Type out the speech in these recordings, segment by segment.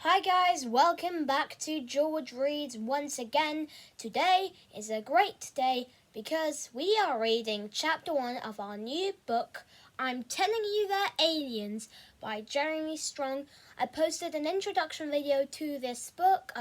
Hi guys, welcome back to George Reads once again. Today is a great day because we are reading chapter 1 of our new book, I'm Telling You They're Aliens by Jeremy Strong. I posted an introduction video to this book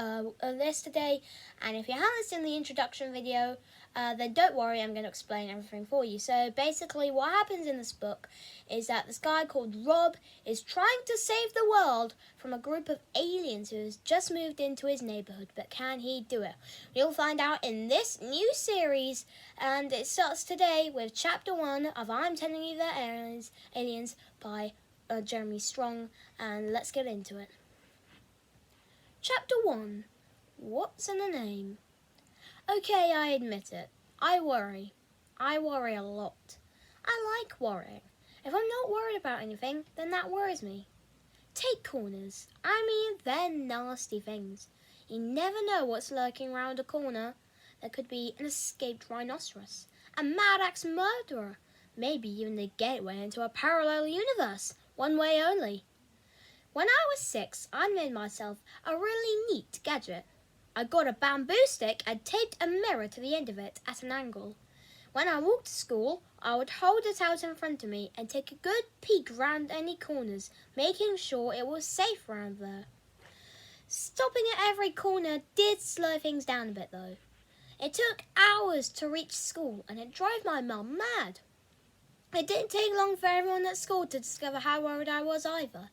yesterday, and if you haven't seen the introduction video, then don't worry, I'm going to explain everything for you. So basically what happens in this book is that this guy called Rob is trying to save the world from a group of aliens who has just moved into his neighborhood, but can he do it? You'll find out in this new series, and it starts today with chapter 1 of I'm Telling You They're Aliens by Jeremy Strong, and let's get into it. Chapter 1. What's in a name? Okay, I admit it. I worry. I worry a lot. I like worrying. If I'm not worried about anything, then that worries me. Take corners. I mean, they're nasty things. You never know what's lurking around a corner. There could be an escaped rhinoceros, a mad axe murderer, maybe even the gateway into a parallel universe, one way only. When I was 6, I made myself a really neat gadget. I got a bamboo stick and taped a mirror to the end of it at an angle. When I walked to school, I would hold it out in front of me and take a good peek round any corners, making sure it was safe round there. Stopping at every corner did slow things down a bit though. It took hours to reach school and it drove my mum mad. It didn't take long for everyone at school to discover how worried I was either.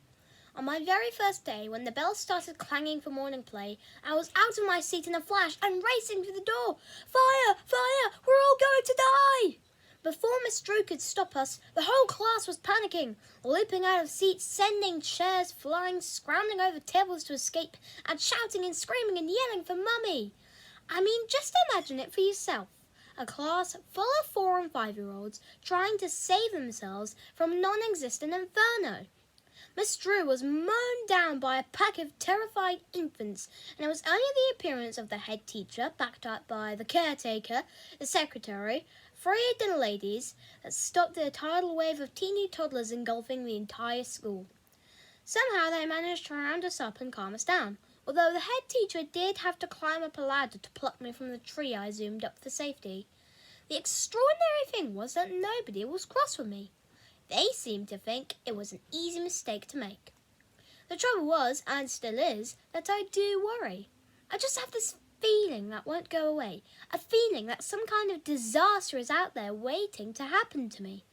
On my very first day, when the bell started clanging for morning play, I was out of my seat in a flash and racing to the door. Fire! Fire! We're all going to die! Before Miss Drew could stop us, the whole class was panicking, leaping out of seats, sending chairs flying, scrambling over tables to escape, and shouting and screaming and yelling for Mummy. I mean, just imagine it for yourself. A class full of 4 and 5-year-olds trying to save themselves from non-existent inferno. Miss Drew was mown down by a pack of terrified infants, and it was only the appearance of the head teacher, backed up by the caretaker, the secretary, 3 dinner ladies, that stopped the tidal wave of teeny toddlers engulfing the entire school. Somehow they managed to round us up and calm us down, although the head teacher did have to climb up a ladder to pluck me from the tree I zoomed up for safety. The extraordinary thing was that nobody was cross with me. They seemed to think it was an easy mistake to make. The trouble was, and still is, that I do worry. I just have this feeling that won't go away, a feeling that some kind of disaster is out there waiting to happen to me.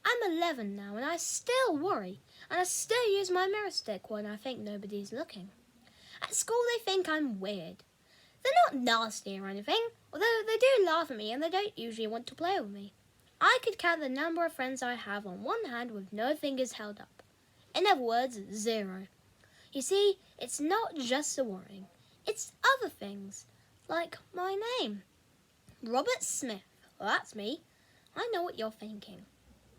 I'm 11 now and I still worry, and I still use my mirror stick when I think nobody's looking. At school they think I'm weird. They're not nasty or anything, although they do laugh at me and they don't usually want to play with me. I could count the number of friends I have on one hand with no fingers held up. In other words, 0. You see, it's not just the worrying. It's other things, like my name. Robert Smith. Well, that's me. I know what you're thinking.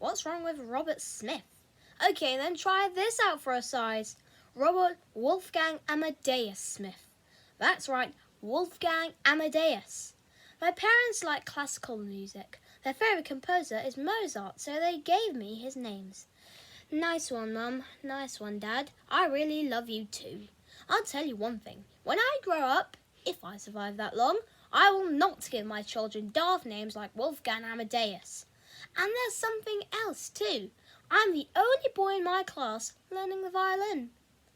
What's wrong with Robert Smith? Okay, then try this out for a size. Robert Wolfgang Amadeus Smith. That's right, Wolfgang Amadeus. My parents like classical music. Their favourite composer is Mozart, so they gave me his names. Nice one, Mum. Nice one, Dad. I really love you too. I'll tell you one thing. When I grow up, if I survive that long, I will not give my children daft names like Wolfgang Amadeus. And there's something else too. I'm the only boy in my class learning the violin.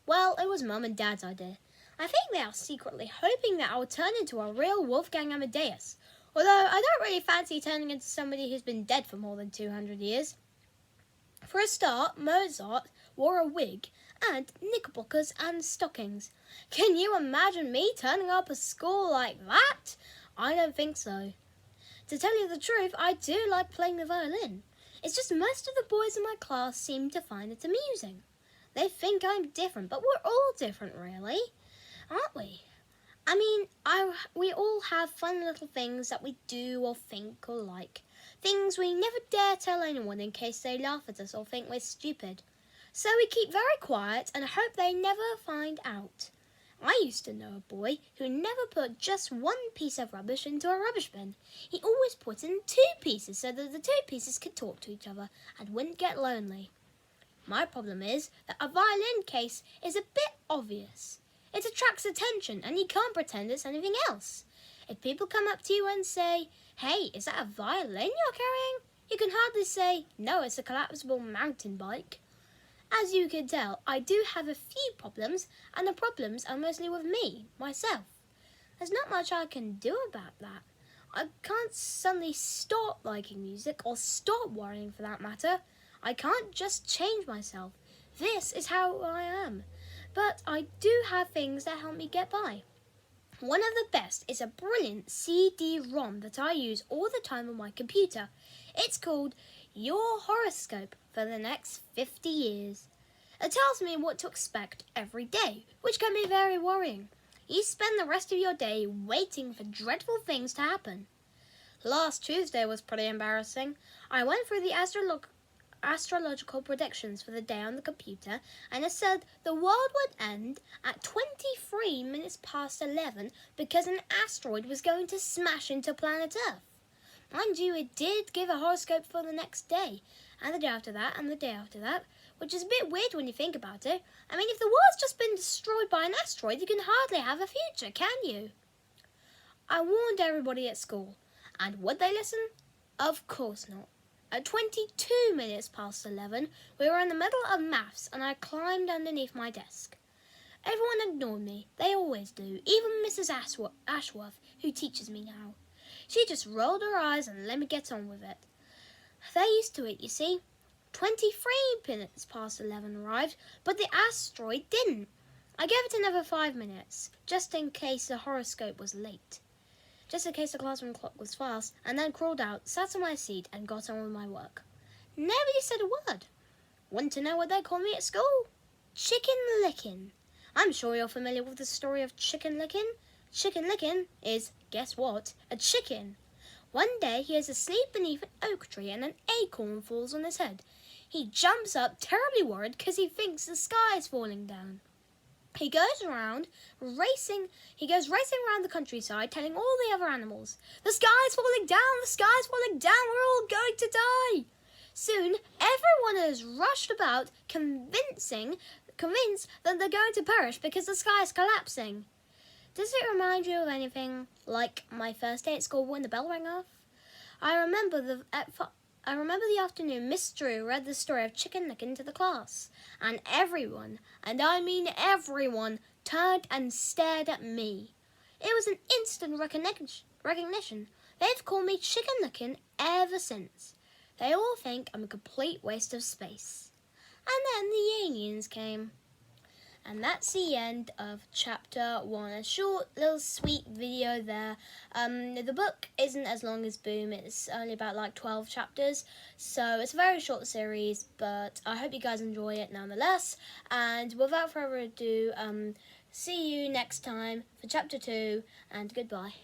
Well, it was Mum and Dad's idea. I think they are secretly hoping that I will turn into a real Wolfgang Amadeus. Although I don't really fancy turning into somebody who's been dead for more than 200 years. For a start, Mozart wore a wig and knickerbockers and stockings. Can you imagine me turning up at school like that? I don't think so. To tell you the truth, I do like playing the violin. It's just most of the boys in my class seem to find it amusing. They think I'm different, but we're all different really, aren't we? I mean, we all have fun little things that we do or think or like. Things we never dare tell anyone in case they laugh at us or think we're stupid. So we keep very quiet and hope they never find out. I used to know a boy who never put just 1 piece of rubbish into a rubbish bin. He always put in 2 pieces so that the 2 pieces could talk to each other and wouldn't get lonely. My problem is that a violin case is a bit obvious. It attracts attention and you can't pretend it's anything else. If people come up to you and say, "Hey, is that a violin you're carrying?" you can hardly say, "No, it's a collapsible mountain bike." As you can tell, I do have a few problems, and the problems are mostly with me, myself. There's not much I can do about that. I can't suddenly stop liking music or stop worrying for that matter. I can't just change myself. This is how I am. But I do have things that help me get by. One of the best is a brilliant CD-ROM that I use all the time on my computer. It's called Your Horoscope for the next 50 years. It tells me what to expect every day, which can be very worrying. You spend the rest of your day waiting for dreadful things to happen. Last Tuesday was pretty embarrassing. I went through the astrological predictions for the day on the computer, and it said the world would end at 23 minutes past 11 because an asteroid was going to smash into planet Earth. Mind you, it did give a horoscope for the next day, and the day after that, and the day after that, which is a bit weird when you think about it. I mean, if the world's just been destroyed by an asteroid, you can hardly have a future, can you? I warned everybody at school, and would they listen? Of course not. At 22 minutes past 11, we were in the middle of maths and I climbed underneath my desk. Everyone ignored me. They always do, even Mrs. Ashworth, who teaches me now. She just rolled her eyes and let me get on with it. They're used to it, you see. 23 minutes past 11 arrived, but the asteroid didn't. I gave it another 5 minutes, just in case the horoscope was late. Just in case the classroom clock was fast, and then crawled out, sat on my seat, and got on with my work. Nobody said a word. Want to know what they call me at school? Chicken licking. I'm sure you're familiar with the story of chicken licking. Chicken licking is, guess what, a chicken. One day he is asleep beneath an oak tree and an acorn falls on his head. He jumps up, terribly worried, because he thinks the sky is falling down. He goes racing around the countryside, telling all the other animals, "The sky's falling down, the sky's falling down, we're all going to die." Soon, everyone is rushed about, convinced that they're going to perish because the sky is collapsing. Does it remind you of anything like my first day at school when the bell rang off? I remember the afternoon Miss Drew read the story of Chicken Licking to the class, and everyone, and I mean everyone, turned and stared at me. It was an instant recognition. They've called me Chicken Licking ever since. They all think I'm a complete waste of space. And then the aliens came. And that's the end of chapter 1. A short little sweet video there. The book isn't as long as Boom. It's only about like 12 chapters. So it's a very short series, but I hope you guys enjoy it nonetheless. And without further ado, see you next time for chapter 2, and goodbye.